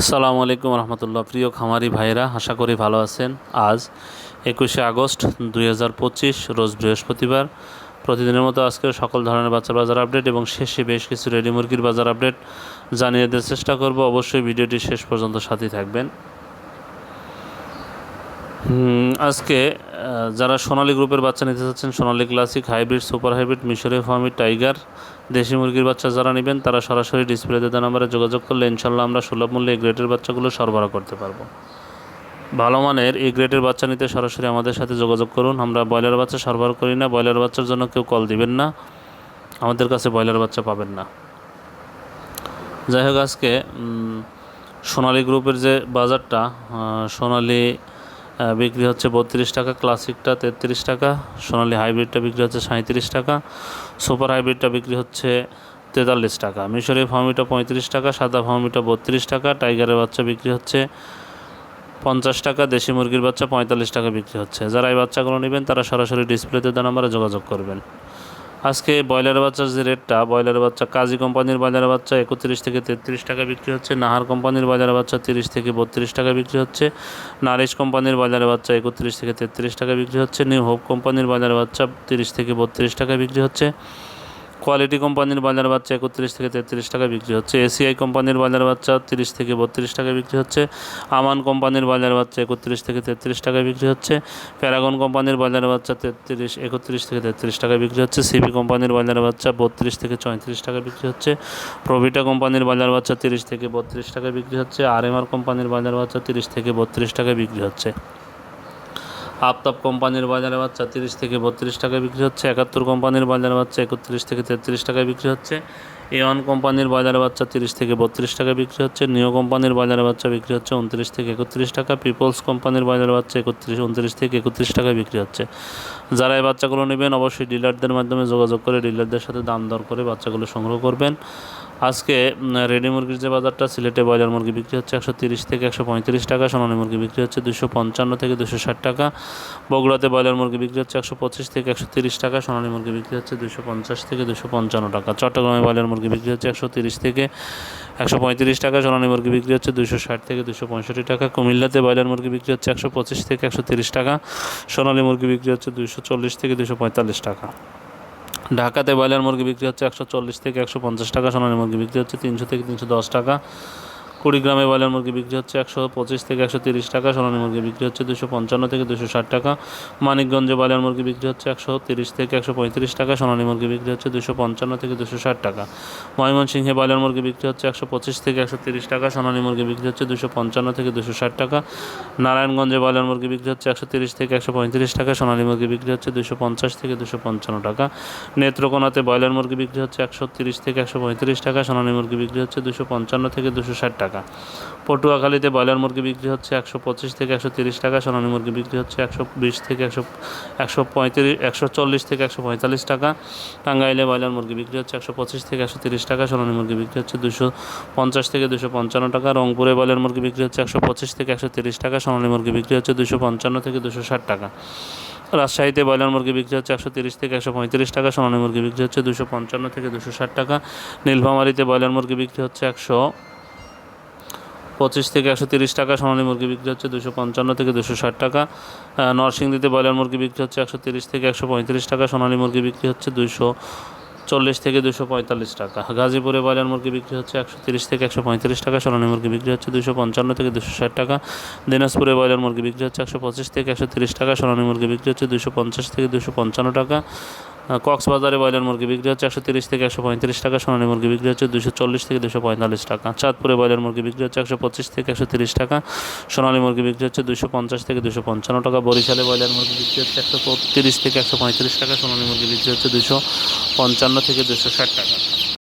আসসালামু আলাইকুম রহমতুল্লাহ। প্রিয় খামারি ভাইরা, আশা করি ভালো আছেন। আজ 21শে আগস্ট 2025 রোজ বৃহস্পতিবার। প্রতিদিনের মতো আজকে সকল ধরনের বাচ্চার বাজার আপডেট এবং শেষে বেশ কিছু রেডি মুরগির বাজার আপডেট জানিয়ে দেওয়ার চেষ্টা করব। অবশ্যই ভিডিওটি শেষ পর্যন্ত সাথে থাকবেন। আজকে যারা সোনালী গ্রুপের বাচ্চা নিতে চাচ্ছেন, সোনালী ক্লাসিক, হাইব্রিড, সুপার হাইব্রিড, মিশরীয় ফার্মি, টাইগার, দেশি মুরগির বাচ্চা যারা নেবেন তারা সরাসরি ডিসপ্লেতে দেওয়া নাম্বারে যোগাযোগ করলে ইনশাল্লাহ আমরা সুলভ মূল্যে এই গ্রেডের বাচ্চাগুলো সরবরাহ করতে পারবো। ভালো মানের এই গ্রেডের বাচ্চা নিতে সরাসরি আমাদের সাথে যোগাযোগ করুন। আমরা ব্রয়লার বাচ্চা সরবরাহ করি না। ব্রয়লার বাচ্চার জন্য কেউ কল দিবেন না, আমাদের কাছে ব্রয়লার বাচ্চা পাবেন না। যাই হোক, আজকে সোনালী গ্রুপের যে বাজারটা, সোনালী বিক্রি হচ্ছে 32 টাকা, ক্লাসিকটা 33 টাকা, সোনালী হাইব্রিডটা বিক্রি হচ্ছে 37 টাকা, সুপার হাইব্রিডটা বিক্রি হচ্ছে 43 টাকা, মিশরীয় ফার্মিটা 35 টাকা, সাদা ফার্মিটা 32 টাকা, টাইগারের বাচ্চা বিক্রি হচ্ছে 50 টাকা, দেশি মুরগির বাচ্চা 45 টাকা বিক্রি হচ্ছে। যারা এই বাচ্চাগুলো নেবেন তারা সরাসরি ডিসপ্লেতে দেওয়া নাম্বারে যোগাযোগ করবেন। আজকে ব্রয়লার বাচ্চার যে রেটটা, ব্রয়লার বাচ্চা কাজী কোম্পানির ব্রয়লার বাচ্চা 31 থেকে 33 টাকা বিক্রি হচ্ছে, নাহার কোম্পানির ব্রয়লার বাচ্চা 30 থেকে 32 টাকা বিক্রি হচ্ছে, নারিশ কোম্পানির ব্রয়লার বাচ্চা 31 থেকে 33 টাকা বিক্রি হচ্ছে, নিউ হোপ কোম্পানির ব্রয়লার বাচ্চা 30 থেকে 32 টাকা বিক্রি হচ্ছে, কোয়ালিটি কোম্পানির ব্রয়লার বাচ্চা 31 থেকে 33 টাকা বিক্রি হচ্ছে, এসিআই কোম্পানির ব্রয়লার বাচ্চা 30 থেকে 32 টাকা বিক্রি হচ্ছে, আমান কোম্পানির ব্রয়লার বাচ্চা 31 থেকে 33 টাকা বিক্রি হচ্ছে, প্যারাগন কোম্পানির ব্রয়লার বাচ্চা 31 থেকে 33 টাকা বিক্রি হচ্ছে, সিপি কোম্পানির ব্রয়লার বাচ্চা 32 থেকে 34 টাকা বিক্রি হচ্ছে, প্রভিটা কোম্পানির ব্রয়লার বাচ্চা 30 থেকে 32 টাকা বিক্রি হচ্ছে, আরএমআর কোম্পানির ব্রয়লার বাচ্চা 30 থেকে 32 টাকা বিক্রি হচ্ছে, আফতাব কোম্পানির ব্রয়লার বাচ্চা 30 থেকে 32 টাকা বিক্রি হচ্ছে, 71 কোম্পানির ব্রয়লার বাচ্চা 31 থেকে 33 টাকা বিক্রি হচ্ছে, এওয়ান কোম্পানির ব্রয়লার বাচ্চা 30 থেকে 32 টাকা বিক্রি হচ্ছে, নিও কোম্পানির ব্রয়লার বাচ্চা বিক্রি হচ্ছে 29 থেকে 31 টাকা, পিপলস কোম্পানির ব্রয়লার বাচ্চা 29 থেকে 31 টাকা বিক্রি হচ্ছে। যারা এই বাচ্চাগুলো নেবেন অবশ্যই ডিলারদের মাধ্যমে যোগাযোগ করে ডিলারদের সাথে দাম দর করে বাচ্চাগুলো সংগ্রহ করবেন। আজকে রেডি মুরগির যে বাজারটা, সিলেটে ব্রয়লার মুরগি বিক্রি হচ্ছে 130 থেকে 135 টাকা, সোনালী মুরগি বিক্রি হচ্ছে 255 থেকে 260 টাকা, বগুড়াতে ব্রয়লার মুরগি বিক্রি হচ্ছে 125 থেকে 130 টাকা, সোনালী মুরগি বিক্রি হচ্ছে 250 থেকে 255 টাকা, চট্টগ্রামে ব্রয়লার মুরগি বিক্রি হচ্ছে 130 থেকে 135 টাকা, সোনালী মুরগি বিক্রি হচ্ছে 260 থেকে 265 টাকা, কুমিল্লাতে ব্রয়লার মুরগি বিক্রি হচ্ছে 125 থেকে 130 টাকা, সোনালী মুরগি বিক্রি হচ্ছে 240 থেকে 245 টাকা, ঢাকাতে ব্রয়লার মুরগি বিক্রি হচ্ছে 140 থেকে 150 টাকা, সোনালী মুরগি বিক্রি হচ্ছে 300 থেকে 310 টাকা, কুড়িগ্রামে ব্রয়লার মুরগি বিক্রি হচ্ছে 125 থেকে 130 টাকা, সোনালী মুরগি বিক্রি হচ্ছে 255 থেকে 260 টাকা, মানিকগঞ্জে ব্রয়লার মুরগি বিক্রি হচ্ছে 130 থেকে 135 টাকা, সোনালী মুরগি বিক্রি হচ্ছে 255 থেকে 260 টাকা, ময়মনসিংহে ব্রয়লার মুরগি বিক্রি হচ্ছে 125 থেকে 130 টাকা, সোনালী মুরগি বিক্রি হচ্ছে 255 থেকে 260 টাকা, নারায়ণগঞ্জে ব্রয়লার মুরগি বিক্রি হচ্ছে 130 থেকে 135 টাকা, সোনালী মুরগি বিক্রি হচ্ছে 250 থেকে 255 টাকা, নেত্রকোনাতে ব্রয়লার মুরগি বিক্রি হচ্ছে 130 থেকে 135 টাকা, সোনালী মুরগি বিক্রি হচ্ছে 255 থেকে 260 টাকা, পটুয়াখালীতে ব্রয়লার মুরগি বিক্রি হচ্ছে 125 থেকে 130 টাকা, সোনালী মুরগি বিক্রি হচ্ছে 120 থেকে 140 থেকে 145 টাকা, টাঙ্গাইলে ব্রয়লার মুরগি বিক্রি হচ্ছে 125 থেকে 130 টাকা, সোনালী মুরগি বিক্রি হচ্ছে 250 থেকে 255 টাকা, রংপুরে ব্রয়লার মুরগি বিক্রি হচ্ছে 125 থেকে 130 টাকা, সোনালী মুরগি বিক্রি হচ্ছে 255 থেকে 260 টাকা, রাজশাহীতে ব্রয়লার মুরগি বিক্রি হচ্ছে 130 থেকে 135 টাকা, সোনালী মুরগি বিক্রি হচ্ছে 255 থেকে 260 টাকা, নীলফামারীতে ব্রয়লার মুরগি বিক্রি হচ্ছে 125 থেকে 130 টাকা, সোনালী মুরগি বিক্রি হচ্ছে 255 থেকে 260 টাকা, নরসিংদীতে ব্রয়লার মুরগি বিক্রি হচ্ছে 130 থেকে 135 টাকা, সোনালী মুরগি বিক্রি হচ্ছে 240 থেকে 245 টাকা, গাজীপুরে ব্রয়লার মুরগি বিক্রি হচ্ছে 130 থেকে 135 টাকা, সোনালী মুরগি বিক্রি হচ্ছে 255 থেকে 260 টাকা, দিনাজপুরে ব্রয়লার মুরগি বিক্রি হচ্ছে 125 থেকে 130 টাকা, সোনালী মুরগি বিক্রি হচ্ছে 250 থেকে 255 টাকা, কক্সবাজারে ব্রয়লার মুরগি বিক্রি হচ্ছে 130 থেকে 135 টাকা, সোনালী মুরগি বিক্রি হচ্ছে 240 থেকে 245 টাকা, চাঁদপুরে ব্রয়লার মুরগি বিক্রি হচ্ছে 125 থেকে 130 টাকা, সোনালী মুরগি বিক্রি হচ্ছে 250 থেকে 255 টাকা, বরিশালে ব্রয়লার মুরগি বিক্রি হচ্ছে 130 থেকে 135 টাকা, সোনালী মুরগি বিক্রি হচ্ছে 255 থেকে 260 টাকা।